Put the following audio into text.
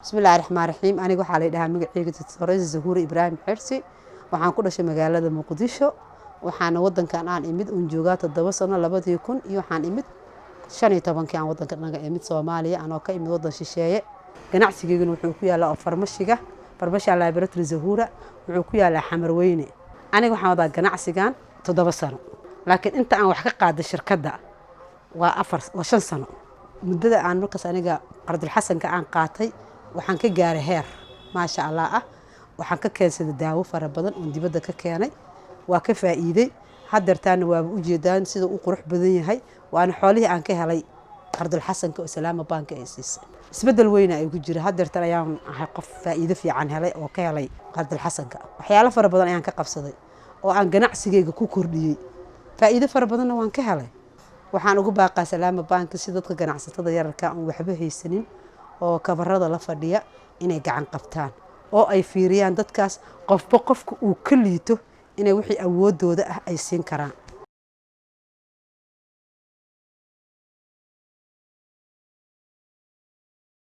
بسم الله الرحمن الرحيم أنا waxaa la dhahaa magacayga Dr. Zahuur Ibrahim Xirsi waxaan ku dhashay magaalada Muqdisho waxaana wadankan aan imid joogaa 7 sano 2000 iyo waxaan imid 15 aan wadankan naga imid Soomaaliya anoo ka imid wadan shisheeye ganacsigeeduna wuxuu ku yaalaa farmashiga laboratory Zahuura wuxuu ku yaalaa Xamarweyne aniga waxaan wadaa ganacsigan 7 sano laakiin inta aan wax ka qaaday shirkadda waa 5 sano muddada aan markaas aniga Qardil Xasanka aan qaatay waxaan ka gaaray heer ma sha Allah waxaan ka keensaday daawo fara badan oo dibadda ka keenay waa ka faa'iiday hadartaana waa u jeedaan sida uu qurux badan yahay waana xoolihii aan ka helay Qardil Xasanka oo Salaama Bank ay siisay isbedel weyn ay ku jira hadartan ayaan ahay qof faa'iido fiican helay oo ka helay Qardil Xasanka waxyaalo fara badan ayaan ka qabsaday oo aan ganacsigeyga ku kordhiyay faa'iido fara badanna waan ka helay waxaan ugu baaqaa Salaama Bank si dadka ganacsatada yararka aan waxba haysanin oo kabarada la fadhiya inay gacan qabtaan oo ay fiiriyaan dadkaas qofba qofka uu ka liito inay wixii awoodooda ah ay siin karaan